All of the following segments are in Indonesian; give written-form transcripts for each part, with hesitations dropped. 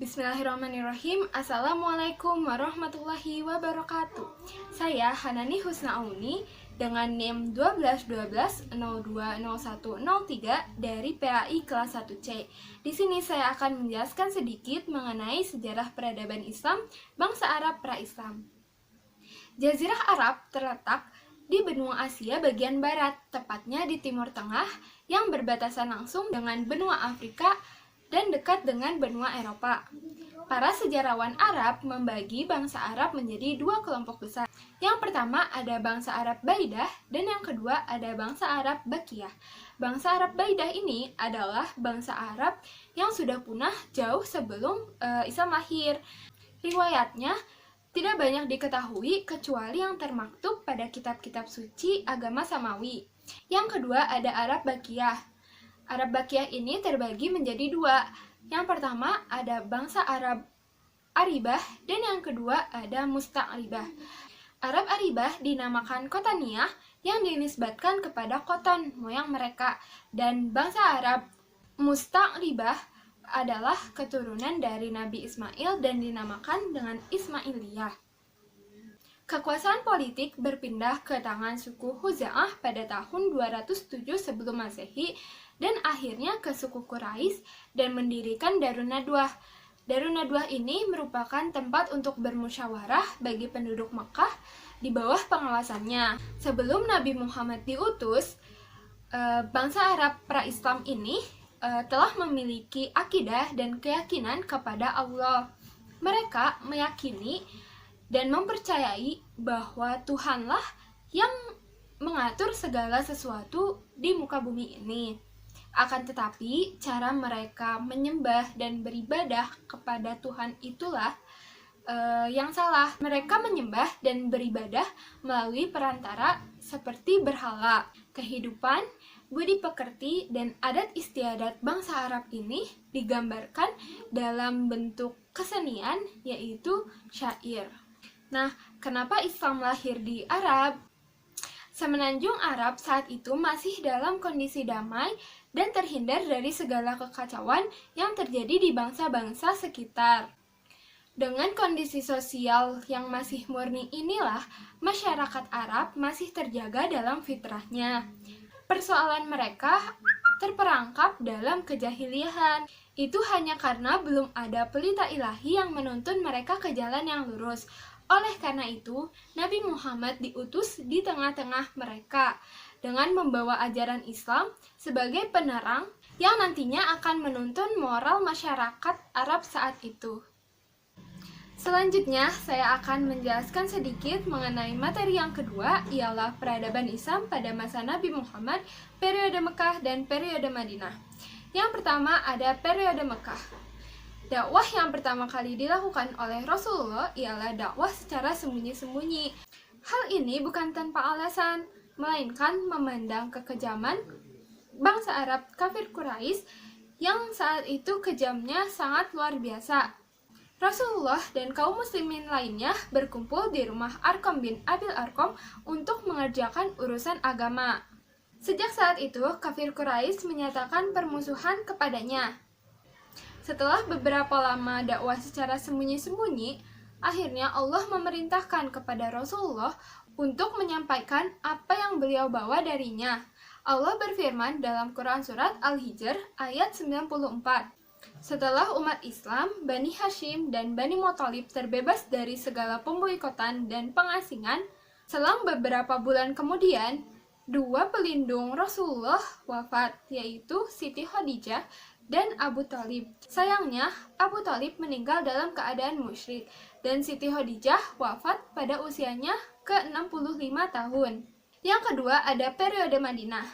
Bismillahirrahmanirrahim. Assalamualaikum warahmatullahi wabarakatuh. Saya Hanani Husna Auni dengan NIM 1212020103 dari PAI kelas 1C. Di sini saya akan menjelaskan sedikit mengenai sejarah peradaban Islam bangsa Arab pra-Islam. Jazirah Arab terletak di benua Asia bagian barat, tepatnya di Timur Tengah yang berbatasan langsung dengan benua Afrika dan dekat dengan benua Eropa. Para sejarawan Arab membagi bangsa Arab menjadi dua kelompok besar. Yang pertama ada bangsa Arab Baidah dan yang kedua ada bangsa Arab Bakiyah. Bangsa Arab Baidah ini adalah bangsa Arab yang sudah punah jauh sebelum Islam lahir. Riwayatnya tidak banyak diketahui kecuali yang termaktub pada kitab-kitab suci agama Samawi. Yang kedua ada Arab Bakiyah. Arab Bakiyah ini terbagi menjadi dua. Yang pertama ada bangsa Arab Aribah dan yang kedua ada Musta'ribah. Arab Aribah dinamakan Qotaniyah yang dinisbatkan kepada Qoton, moyang mereka. Dan bangsa Arab Musta'ribah adalah keturunan dari Nabi Ismail dan dinamakan dengan Ismailiyah. Kekuasaan politik berpindah ke tangan suku Khuza'ah pada tahun 207 sebelum Masehi dan akhirnya ke suku Quraisy dan mendirikan Darun Nadwah. Darun Nadwah ini merupakan tempat untuk bermusyawarah bagi penduduk Mekah di bawah pengawasannya. Sebelum Nabi Muhammad diutus, bangsa Arab pra-Islam ini telah memiliki akidah dan keyakinan kepada Allah. Mereka meyakini dan mempercayai bahwa Tuhanlah yang mengatur segala sesuatu di muka bumi ini. Akan tetapi, cara mereka menyembah dan beribadah kepada Tuhan itulah yang salah. Mereka menyembah dan beribadah melalui perantara seperti berhala. Kehidupan, budi pekerti, dan adat istiadat bangsa Arab ini digambarkan dalam bentuk kesenian, yaitu syair. Nah, kenapa Islam lahir di Arab? Semenanjung Arab saat itu masih dalam kondisi damai dan terhindar dari segala kekacauan yang terjadi di bangsa-bangsa sekitar. Dengan kondisi sosial yang masih murni inilah, masyarakat Arab masih terjaga dalam fitrahnya. Persoalan mereka terperangkap dalam kejahiliahan. Itu hanya karena belum ada pelita ilahi yang menuntun mereka ke jalan yang lurus. Oleh karena itu, Nabi Muhammad diutus di tengah-tengah mereka dengan membawa ajaran Islam sebagai penerang yang nantinya akan menuntun moral masyarakat Arab saat itu. Selanjutnya, saya akan menjelaskan sedikit mengenai materi yang kedua, ialah peradaban Islam pada masa Nabi Muhammad, periode Mekah dan periode Madinah. Yang pertama ada periode Mekah. Dakwah yang pertama kali dilakukan oleh Rasulullah ialah dakwah secara sembunyi-sembunyi. Hal ini bukan tanpa alasan, melainkan memandang kekejaman bangsa Arab kafir Quraisy yang saat itu kejamnya sangat luar biasa. Rasulullah dan kaum muslimin lainnya berkumpul di rumah Arqam bin Abil Arqam untuk mengerjakan urusan agama. Sejak saat itu, kafir Quraisy menyatakan permusuhan kepadanya. Setelah beberapa lama dakwah secara sembunyi-sembunyi, akhirnya Allah memerintahkan kepada Rasulullah untuk menyampaikan apa yang beliau bawa darinya. Allah berfirman dalam Quran Surat Al-Hijr ayat 94. Setelah umat Islam, Bani Hashim dan Bani Muthalib terbebas dari segala pemboikotan dan pengasingan, selang beberapa bulan kemudian, dua pelindung Rasulullah wafat, yaitu Siti Khadijah dan Abu Thalib. Sayangnya, Abu Thalib meninggal dalam keadaan musyrik dan Siti Khadijah wafat pada usianya ke-65 tahun. Yang kedua ada periode Madinah.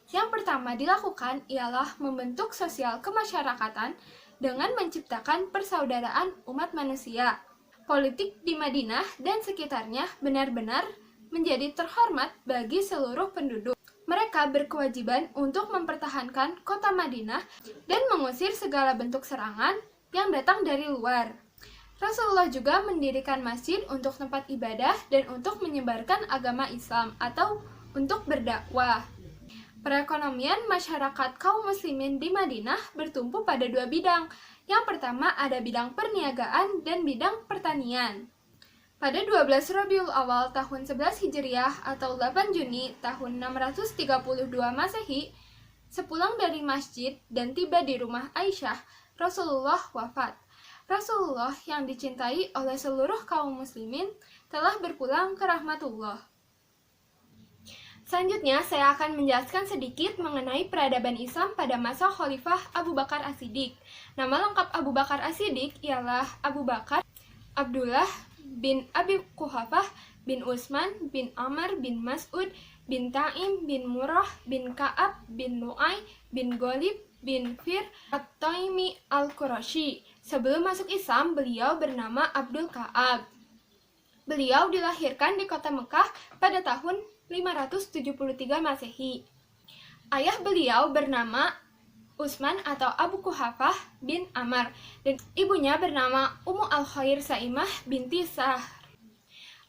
Yang pertama dilakukan ialah membentuk sosial kemasyarakatan dengan menciptakan persaudaraan umat manusia. Politik di Madinah dan sekitarnya benar-benar menjadi terhormat bagi seluruh penduduk. Mereka berkewajiban untuk mempertahankan kota Madinah dan mengusir segala bentuk serangan yang datang dari luar. Rasulullah juga mendirikan masjid untuk tempat ibadah dan untuk menyebarkan agama Islam atau untuk berdakwah. Perekonomian masyarakat kaum muslimin di Madinah bertumpu pada dua bidang, Yang pertama ada bidang perniagaan dan bidang pertanian. Pada 12 Rabiul Awal tahun 11 Hijriah atau 8 Juni tahun 632 Masehi, sepulang dari masjid dan tiba di rumah Aisyah, Rasulullah wafat. Rasulullah yang dicintai oleh seluruh kaum muslimin telah berpulang ke rahmatullah. Selanjutnya, saya akan menjelaskan sedikit mengenai peradaban Islam pada masa Khalifah Abu Bakar As-Siddiq. Nama lengkap Abu Bakar As-Siddiq ialah Abu Bakar Abdullah bin Abi Quhafah bin Utsman bin Amr bin Mas'ud bin Taim bin Murrah bin Ka'ab bin Lu'ay bin Ghalib bin Fir At-Taimi Al-Qurashi. Sebelum masuk Islam, beliau bernama Abdul Ka'ab. Beliau dilahirkan di kota Mekah pada tahun 573 Masehi. Ayah beliau bernama Utsman atau Abu Quhafah bin Amr dan ibunya bernama Ummu Al-Khair Saimah binti Sahr.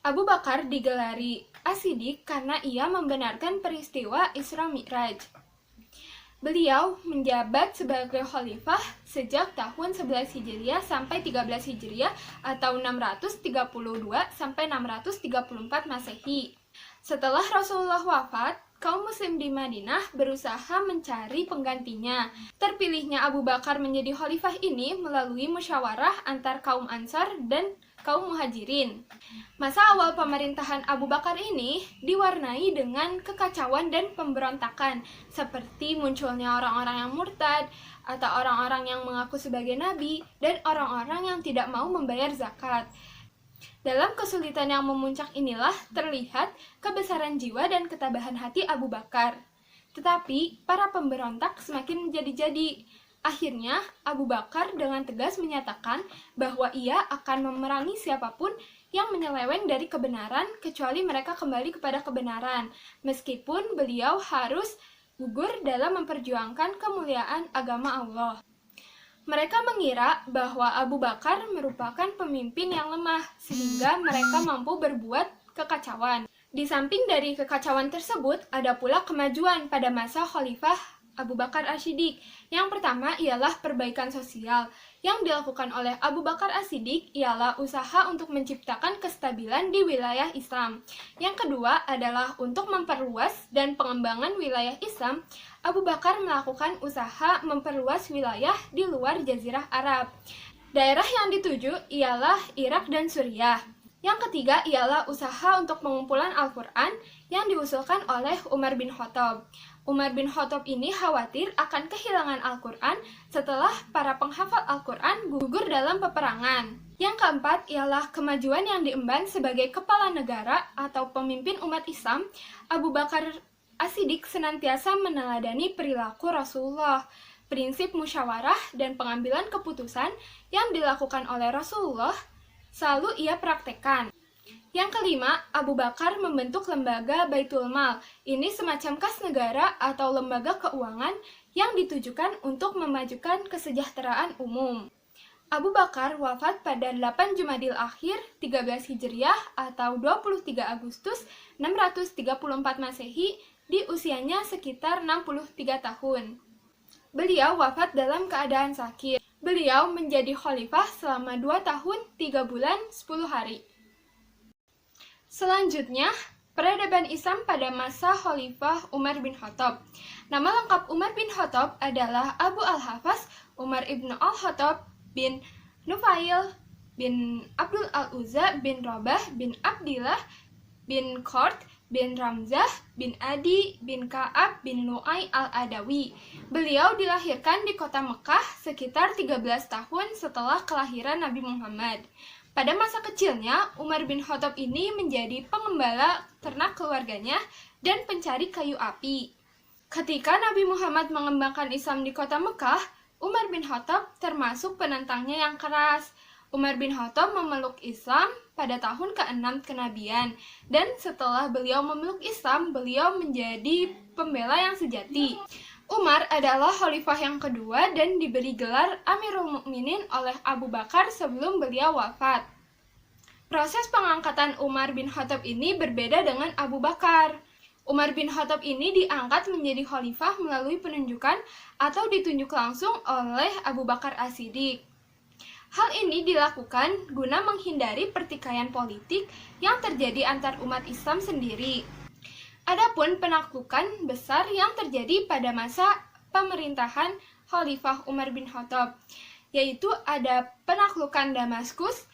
Abu Bakar digelari As-Siddiq karena ia membenarkan peristiwa Isra Mi'raj. Beliau menjabat sebagai khalifah sejak tahun 11 Hijriah sampai 13 Hijriah atau 632 sampai 634 Masehi. Setelah Rasulullah wafat, kaum muslim di Madinah berusaha mencari penggantinya. Terpilihnya Abu Bakar menjadi khalifah ini melalui musyawarah antar kaum Ansar dan kaum Muhajirin. Masa awal pemerintahan Abu Bakar ini diwarnai dengan kekacauan dan pemberontakan, seperti munculnya orang-orang yang murtad, atau orang-orang yang mengaku sebagai nabi, dan orang-orang yang tidak mau membayar zakat. Dalam kesulitan yang memuncak inilah terlihat kebesaran jiwa dan ketabahan hati Abu Bakar. Tetapi para pemberontak semakin menjadi-jadi. Akhirnya, Abu Bakar dengan tegas menyatakan bahwa ia akan memerangi siapapun yang menyeleweng dari kebenaran kecuali mereka kembali kepada kebenaran, meskipun beliau harus gugur dalam memperjuangkan kemuliaan agama Allah. Mereka mengira bahwa Abu Bakar merupakan pemimpin yang lemah, sehingga mereka mampu berbuat kekacauan. Di samping dari kekacauan tersebut, ada pula kemajuan pada masa Khalifah Abu Bakar As-Siddiq. Yang pertama ialah perbaikan sosial. Yang dilakukan oleh Abu Bakar As-Siddiq ialah usaha untuk menciptakan kestabilan di wilayah Islam. Yang kedua adalah untuk memperluas dan pengembangan wilayah Islam. Abu Bakar melakukan usaha memperluas wilayah di luar Jazirah Arab. Daerah yang dituju ialah Irak dan Suriah. Yang ketiga ialah usaha untuk pengumpulan Al-Quran yang diusulkan oleh Umar bin Khattab. Umar bin Khattab ini khawatir akan kehilangan Al-Quran setelah para penghafal Al-Quran gugur dalam peperangan. Yang keempat ialah kemajuan yang diemban sebagai kepala negara atau pemimpin umat Islam. Abu Bakar As-Siddiq senantiasa meneladani perilaku Rasulullah. Prinsip musyawarah dan pengambilan keputusan yang dilakukan oleh Rasulullah selalu ia praktekkan. Yang kelima, Abu Bakar membentuk lembaga Baitul Mal. Ini semacam kas negara atau lembaga keuangan yang ditujukan untuk memajukan kesejahteraan umum. Abu Bakar wafat pada 8 Jumadil Akhir 13 Hijriah atau 23 Agustus 634 Masehi di usianya sekitar 63 tahun. Beliau wafat dalam keadaan sakit. Beliau menjadi khalifah selama 2 tahun, 3 bulan, 10 hari. Selanjutnya, peradaban Islam pada masa Khalifah Umar bin Khattab. Nama lengkap Umar bin Khattab adalah Abu Al-Hafas Umar ibn Al-Khattab bin Nufail bin Abdul Al-Uzza bin Rabah bin Abdillah bin Qurt bin Ramzah bin Adi bin Ka'ab bin Lu'ay Al-Adawi. Beliau dilahirkan di kota Mekah sekitar 13 tahun setelah kelahiran Nabi Muhammad. Pada masa kecilnya, Umar bin Khattab ini menjadi pengembala ternak keluarganya dan pencari kayu api. Ketika Nabi Muhammad mengembangkan Islam di kota Mekah, Umar bin Khattab termasuk penentangnya yang keras. Umar bin Khattab memeluk Islam pada tahun ke-6 kenabian, dan setelah beliau memeluk Islam, beliau menjadi pembela yang sejati. Umar adalah khalifah yang kedua dan diberi gelar Amirul Mukminin oleh Abu Bakar sebelum beliau wafat. Proses pengangkatan Umar bin Khattab ini berbeda dengan Abu Bakar. Umar bin Khattab ini diangkat menjadi khalifah melalui penunjukan atau ditunjuk langsung oleh Abu Bakar As-Siddiq. Hal ini dilakukan guna menghindari pertikaian politik yang terjadi antar umat Islam sendiri. Adapun penaklukan besar yang terjadi pada masa pemerintahan Khalifah Umar bin Khattab, yaitu ada penaklukan Damaskus,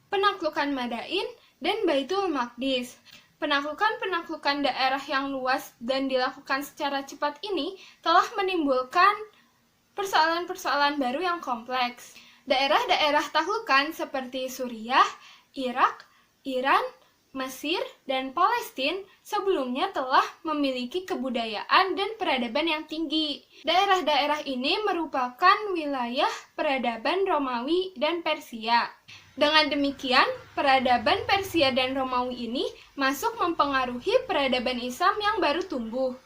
penaklukan Madain, dan Baitul Maqdis. Penaklukan-penaklukan daerah yang luas dan dilakukan secara cepat ini telah menimbulkan persoalan-persoalan baru yang kompleks. Daerah-daerah taklukan seperti Suriah, Irak, Iran, Mesir, dan Palestina sebelumnya telah memiliki kebudayaan dan peradaban yang tinggi. Daerah-daerah ini merupakan wilayah peradaban Romawi dan Persia. Dengan demikian, peradaban Persia dan Romawi ini masuk mempengaruhi peradaban Islam yang baru tumbuh.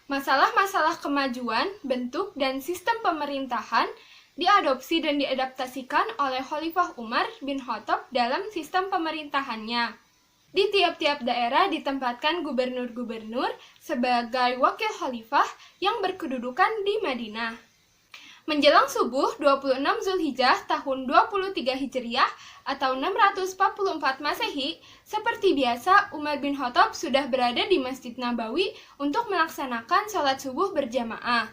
Masalah-masalah kemajuan, bentuk, dan sistem pemerintahan diadopsi dan diadaptasikan oleh Khalifah Umar bin Khattab dalam sistem pemerintahannya. Di tiap-tiap daerah ditempatkan gubernur-gubernur sebagai wakil khalifah yang berkedudukan di Madinah. Menjelang subuh 26 Zulhijjah tahun 23 Hijriah atau 644 Masehi, seperti biasa Umar bin Khattab sudah berada di Masjid Nabawi untuk melaksanakan sholat subuh berjamaah.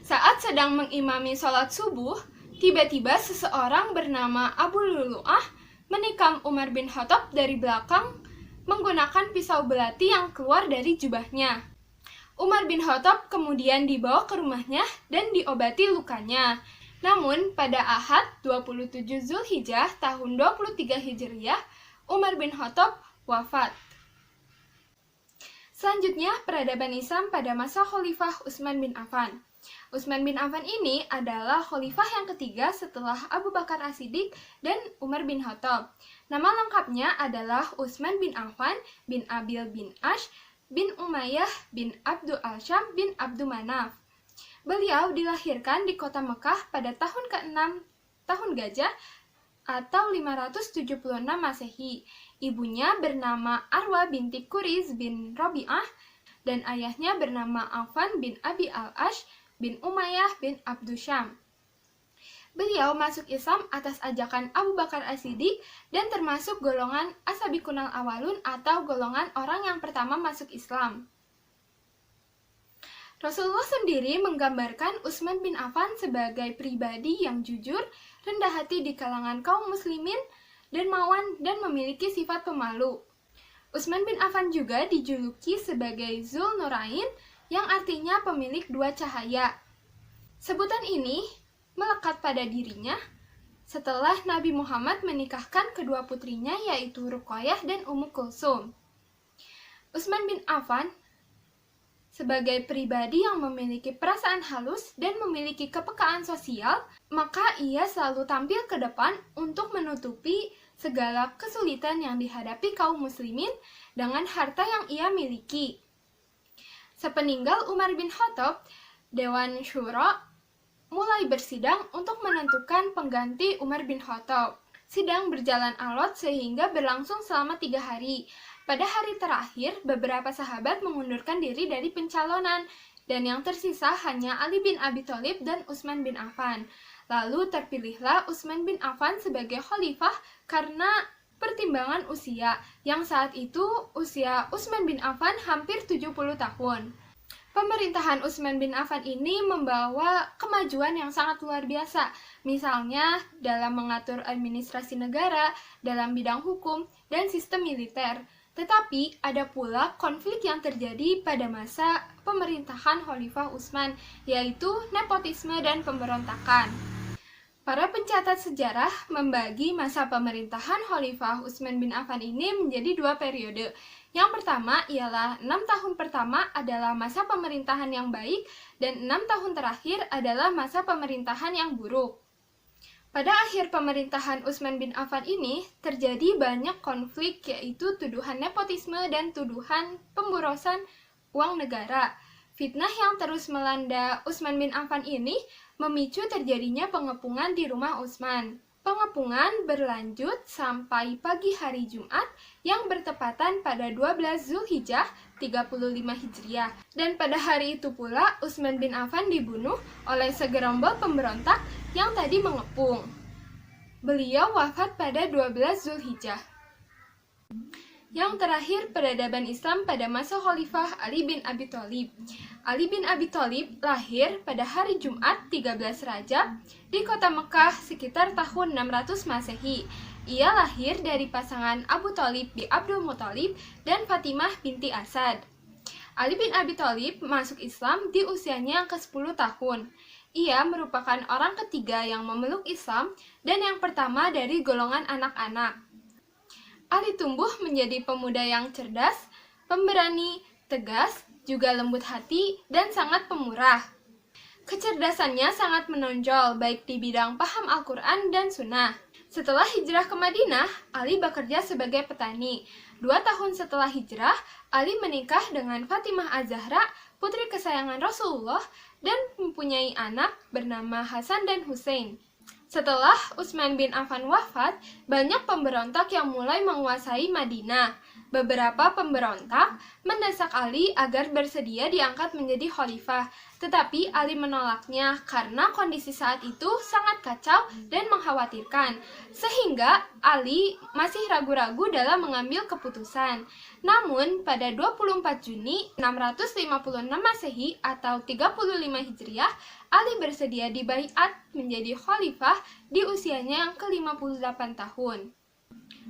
Saat sedang mengimami sholat subuh, tiba-tiba seseorang bernama Abu Lulu'ah menikam Umar bin Khattab dari belakang menggunakan pisau belati yang keluar dari jubahnya. Umar bin Khattab kemudian dibawa ke rumahnya dan diobati lukanya. Namun, pada Ahad 27 Zulhijjah tahun 23 Hijriah, Umar bin Khattab wafat. Selanjutnya, peradaban Islam pada masa Khalifah Utsman bin Affan. Utsman bin Affan ini adalah khalifah yang ketiga setelah Abu Bakar As-Siddiq dan Umar bin Khattab. Nama lengkapnya adalah Utsman bin Affan bin Abil bin Ash bin Umayyah bin Abdul Al-Syam bin Abdul Manaf. Beliau dilahirkan di kota Mekah pada tahun ke-6 tahun Gajah atau 576 Masehi. Ibunya bernama Arwa binti Kuriz bin Rabi'ah dan ayahnya bernama Affan bin Abi Al-Ash bin Umayyah bin Abdul Syam. Beliau masuk Islam atas ajakan Abu Bakar As-Siddiq dan termasuk golongan As-Sabiqunal Awalun atau golongan orang yang pertama masuk Islam. Rasulullah sendiri menggambarkan Utsman bin Affan sebagai pribadi yang jujur, rendah hati di kalangan kaum muslimin, dermawan dan memiliki sifat pemalu. Utsman bin Affan juga dijuluki sebagai Zul Nurain, yang artinya pemilik dua cahaya. Sebutan ini melekat pada dirinya setelah Nabi Muhammad menikahkan kedua putrinya yaitu Ruqayyah dan Ummu Kulsum. Utsman bin Affan sebagai pribadi yang memiliki perasaan halus dan memiliki kepekaan sosial, maka ia selalu tampil ke depan untuk menutupi segala kesulitan yang dihadapi kaum muslimin dengan harta yang ia miliki. Sepeninggal Umar bin Khattab, Dewan Syura mulai bersidang untuk menentukan pengganti Umar bin Khattab. Sidang berjalan alot sehingga berlangsung selama 3 hari. Pada hari terakhir, beberapa sahabat mengundurkan diri dari pencalonan, dan yang tersisa hanya Ali bin Abi Thalib dan Utsman bin Affan. Lalu terpilihlah Utsman bin Affan sebagai khalifah karena pertimbangan usia, yang saat itu usia Utsman bin Affan hampir 70 tahun. Pemerintahan Utsman bin Affan ini membawa kemajuan yang sangat luar biasa, misalnya dalam mengatur administrasi negara, dalam bidang hukum, dan sistem militer. Tetapi ada pula konflik yang terjadi pada masa pemerintahan Khalifah Utsman, yaitu nepotisme dan pemberontakan. Para pencatat sejarah membagi masa pemerintahan Khalifah Utsman bin Affan ini menjadi 2 periode. Yang pertama ialah 6 tahun pertama adalah masa pemerintahan yang baik dan 6 tahun terakhir adalah masa pemerintahan yang buruk. Pada akhir pemerintahan Utsman bin Affan ini terjadi banyak konflik, yaitu tuduhan nepotisme dan tuduhan pemborosan uang negara. Fitnah yang terus melanda Utsman bin Affan ini memicu terjadinya pengepungan di rumah Utsman. Pengepungan berlanjut sampai pagi hari Jumat yang bertepatan pada 12 Zulhijjah 35 Hijriah. Dan pada hari itu pula Utsman bin Affan dibunuh oleh segerombol pemberontak yang tadi mengepung. Beliau wafat pada 12 Zulhijjah. Yang terakhir, peradaban Islam pada masa Khalifah Ali bin Abi Thalib. Ali bin Abi Thalib lahir pada hari Jumat 13 Rajab di kota Mekah sekitar tahun 600 Masehi. Ia lahir dari pasangan Abu Thalib bin Abdul Muthalib dan Fatimah binti Asad. Ali bin Abi Thalib masuk Islam di usianya yang ke-10 tahun. Ia merupakan orang ketiga yang memeluk Islam dan yang pertama dari golongan anak-anak. Ali tumbuh menjadi pemuda yang cerdas, pemberani, tegas, juga lembut hati, dan sangat pemurah. Kecerdasannya sangat menonjol baik di bidang paham Al-Quran dan Sunnah. Setelah hijrah ke Madinah, Ali bekerja sebagai petani. 2 tahun setelah hijrah, Ali menikah dengan Fatimah Az-Zahra, putri kesayangan Rasulullah, dan mempunyai anak bernama Hasan dan Hussein. Setelah Utsman bin Affan wafat, banyak pemberontak yang mulai menguasai Madinah. Beberapa pemberontak mendesak Ali agar bersedia diangkat menjadi khalifah, tetapi Ali menolaknya karena kondisi saat itu sangat kacau dan mengkhawatirkan, sehingga Ali masih ragu-ragu dalam mengambil keputusan. Namun, pada 24 Juni 656 Masehi atau 35 Hijriah, Ali bersedia dibaiat menjadi khalifah di usianya yang ke-58 tahun.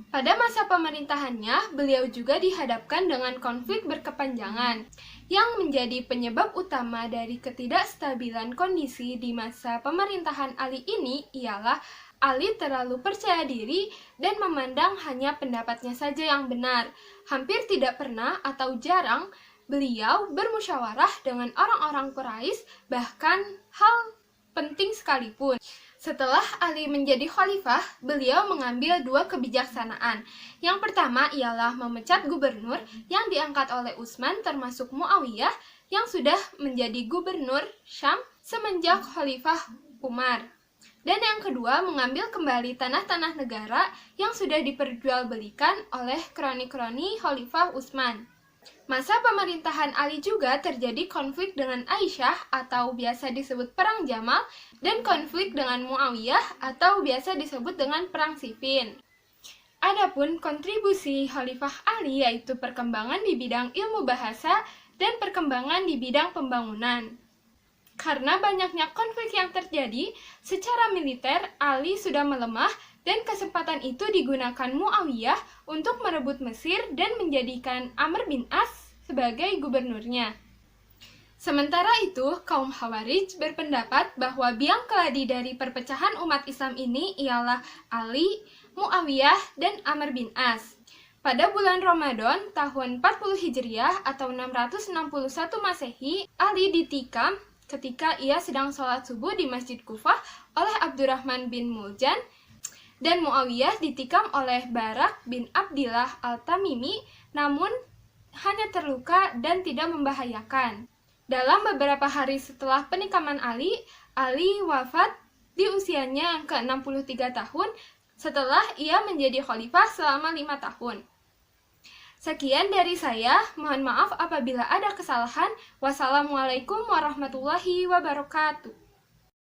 Pada masa pemerintahannya, beliau juga dihadapkan dengan konflik berkepanjangan, yang menjadi penyebab utama dari ketidakstabilan kondisi di masa pemerintahan Ali ini ialah Ali terlalu percaya diri dan memandang hanya pendapatnya saja yang benar. Hampir tidak pernah atau jarang beliau bermusyawarah dengan orang-orang Quraisy, bahkan hal penting sekalipun. Setelah Ali menjadi khalifah, beliau mengambil 2 kebijaksanaan. Yang pertama ialah memecat gubernur yang diangkat oleh Utsman termasuk Muawiyah yang sudah menjadi gubernur Syam semenjak Khalifah Umar. Dan yang kedua, mengambil kembali tanah-tanah negara yang sudah diperjualbelikan oleh kroni-kroni Khalifah Utsman. Masa pemerintahan Ali juga terjadi konflik dengan Aisyah atau biasa disebut Perang Jamal dan konflik dengan Muawiyah atau biasa disebut dengan Perang Siffin. Adapun kontribusi Khalifah Ali yaitu perkembangan di bidang ilmu bahasa dan perkembangan di bidang pembangunan. Karena banyaknya konflik yang terjadi, secara militer Ali sudah melemah dan kesempatan itu digunakan Muawiyah untuk merebut Mesir dan menjadikan Amr bin As sebagai gubernurnya. Sementara itu, kaum Khawarij berpendapat bahwa biang keladi dari perpecahan umat Islam ini ialah Ali, Muawiyah, dan Amr bin As. Pada bulan Ramadan tahun 40 Hijriah atau 661 Masehi, Ali ditikam ketika ia sedang sholat subuh di Masjid Kufah oleh Abdurrahman bin Muljan, dan Muawiyah ditikam oleh Barak bin Abdillah al-Tamimi, namun hanya terluka dan tidak membahayakan. Dalam beberapa hari setelah penikaman Ali wafat di usianya yang ke-63 tahun setelah ia menjadi khalifah selama 5 tahun. Sekian dari saya, mohon maaf apabila ada kesalahan. Wassalamualaikum warahmatullahi wabarakatuh.